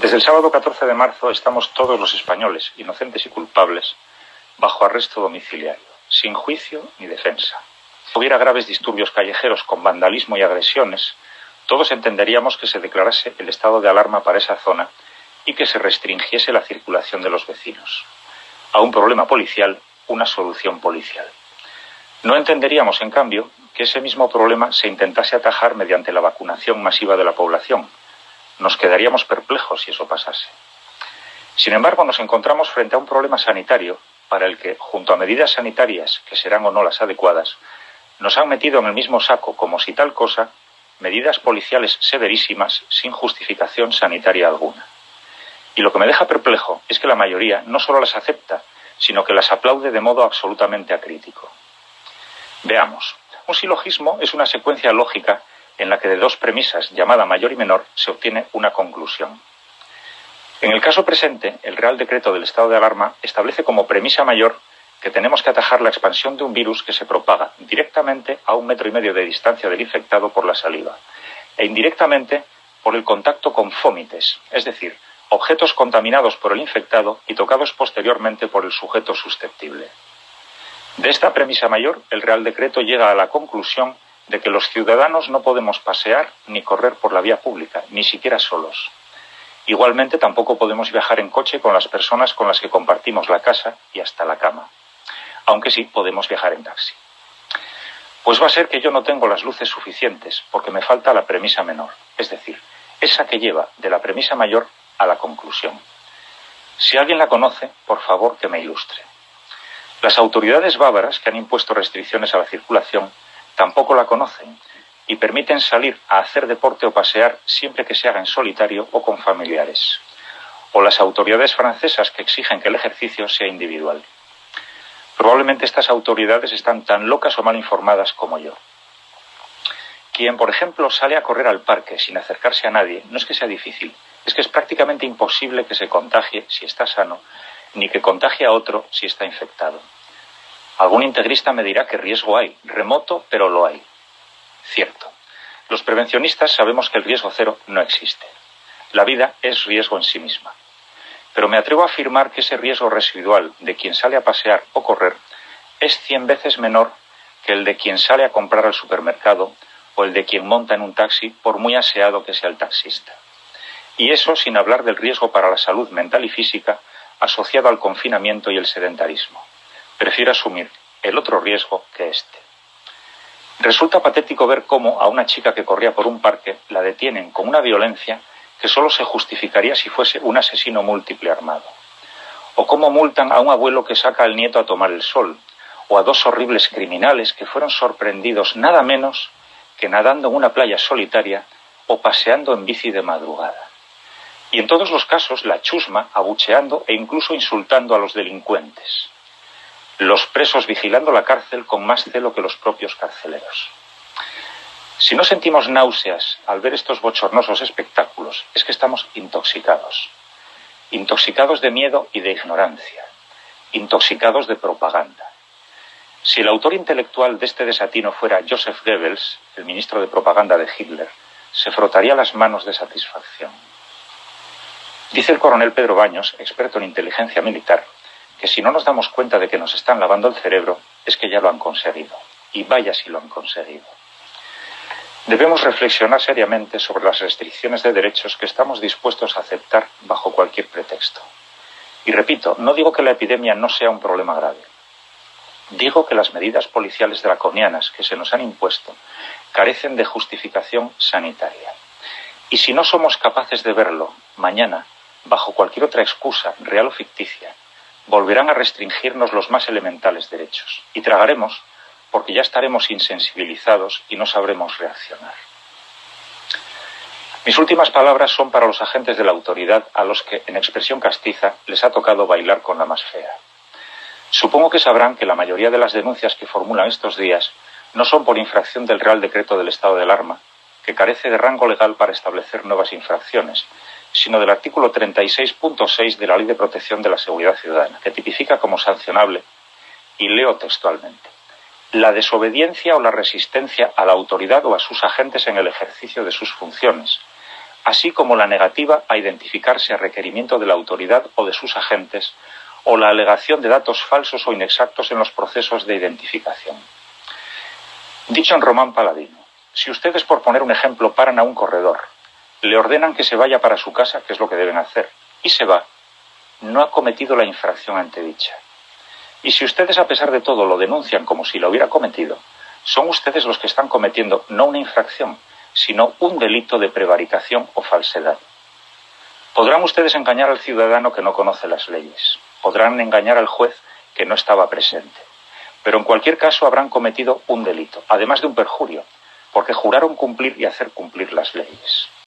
Desde el sábado 14 de marzo estamos todos los españoles, inocentes y culpables, bajo arresto domiciliario, sin juicio ni defensa. Si hubiera graves disturbios callejeros con vandalismo y agresiones, todos entenderíamos que se declarase el estado de alarma para esa zona y que se restringiese la circulación de los vecinos. A un problema policial, una solución policial. No entenderíamos, en cambio, que ese mismo problema se intentase atajar mediante la vacunación masiva de la población. Nos quedaríamos perplejos si eso pasase. Sin embargo, nos encontramos frente a un problema sanitario para el que, junto a medidas sanitarias, que serán o no las adecuadas, nos han metido en el mismo saco, como si tal cosa, medidas policiales severísimas sin justificación sanitaria alguna. Y lo que me deja perplejo es que la mayoría no solo las acepta, sino que las aplaude de modo absolutamente acrítico. Veamos. Un silogismo es una secuencia lógica en la que de dos premisas, llamada mayor y menor, se obtiene una conclusión. En el caso presente, el Real Decreto del estado de alarma establece como premisa mayor que tenemos que atajar la expansión de un virus que se propaga directamente a 1,5 metros de distancia del infectado por la saliva e indirectamente por el contacto con fómites, es decir, objetos contaminados por el infectado y tocados posteriormente por el sujeto susceptible. De esta premisa mayor, el Real Decreto llega a la conclusión de que los ciudadanos no podemos pasear ni correr por la vía pública, ni siquiera solos. Igualmente, tampoco podemos viajar en coche con las personas con las que compartimos la casa y hasta la cama, aunque sí podemos viajar en taxi. Pues va a ser que yo no tengo las luces suficientes, porque me falta la premisa menor, es decir, esa que lleva de la premisa mayor a la conclusión. Si alguien la conoce, por favor que me ilustre. Las autoridades bávaras, que han impuesto restricciones a la circulación, tampoco la conocen y permiten salir a hacer deporte o pasear siempre que se haga en solitario o con familiares. O las autoridades francesas, que exigen que el ejercicio sea individual. Probablemente estas autoridades están tan locas o mal informadas como yo. Quien, por ejemplo, sale a correr al parque sin acercarse a nadie, no es que sea difícil, es que es prácticamente imposible que se contagie si está sano, ni que contagie a otro si está infectado. Algún integrista me dirá que riesgo hay, remoto, pero lo hay. Cierto. Los prevencionistas sabemos que el riesgo cero no existe. La vida es riesgo en sí misma. Pero me atrevo a afirmar que ese riesgo residual de quien sale a pasear o correr es 100 veces menor que el de quien sale a comprar al supermercado o el de quien monta en un taxi, por muy aseado que sea el taxista. Y eso sin hablar del riesgo para la salud mental y física asociado al confinamiento y el sedentarismo. Prefiero asumir el otro riesgo que este. Resulta patético ver cómo a una chica que corría por un parque la detienen con una violencia que solo se justificaría si fuese un asesino múltiple armado. O cómo multan a un abuelo que saca al nieto a tomar el sol, o a dos horribles criminales que fueron sorprendidos nada menos que nadando en una playa solitaria o paseando en bici de madrugada. Y en todos los casos la chusma abucheando e incluso insultando a los delincuentes. Los presos vigilando la cárcel con más celo que los propios carceleros. Si no sentimos náuseas al ver estos bochornosos espectáculos, es que estamos intoxicados. Intoxicados de miedo y de ignorancia. Intoxicados de propaganda. Si el autor intelectual de este desatino fuera Joseph Goebbels, el ministro de propaganda de Hitler, se frotaría las manos de satisfacción. Dice el coronel Pedro Baños, experto en inteligencia militar, que si no nos damos cuenta de que nos están lavando el cerebro, es que ya lo han conseguido. Y vaya si lo han conseguido. Debemos reflexionar seriamente sobre las restricciones de derechos que estamos dispuestos a aceptar bajo cualquier pretexto. Y repito, no digo que la epidemia no sea un problema grave. Digo que las medidas policiales draconianas que se nos han impuesto carecen de justificación sanitaria. Y si no somos capaces de verlo, mañana, bajo cualquier otra excusa, real o ficticia, volverán a restringirnos los más elementales derechos. Y tragaremos porque ya estaremos insensibilizados y no sabremos reaccionar. Mis últimas palabras son para los agentes de la autoridad a los que, en expresión castiza, les ha tocado bailar con la más fea. Supongo que sabrán que la mayoría de las denuncias que formulan estos días no son por infracción del Real Decreto del estado de alarma, que carece de rango legal para establecer nuevas infracciones, sino del artículo 36.6 de la Ley de Protección de la Seguridad Ciudadana, que tipifica como sancionable, y leo textualmente, la desobediencia o la resistencia a la autoridad o a sus agentes en el ejercicio de sus funciones, así como la negativa a identificarse a requerimiento de la autoridad o de sus agentes, o la alegación de datos falsos o inexactos en los procesos de identificación. Dicho en román paladino, si ustedes, por poner un ejemplo, paran a un corredor, le ordenan que se vaya para su casa, que es lo que deben hacer, y se va, no ha cometido la infracción antedicha. Y si ustedes, a pesar de todo, lo denuncian como si lo hubiera cometido, son ustedes los que están cometiendo no una infracción, sino un delito de prevaricación o falsedad. Podrán ustedes engañar al ciudadano que no conoce las leyes, podrán engañar al juez que no estaba presente, pero en cualquier caso habrán cometido un delito, además de un perjurio, porque juraron cumplir y hacer cumplir las leyes.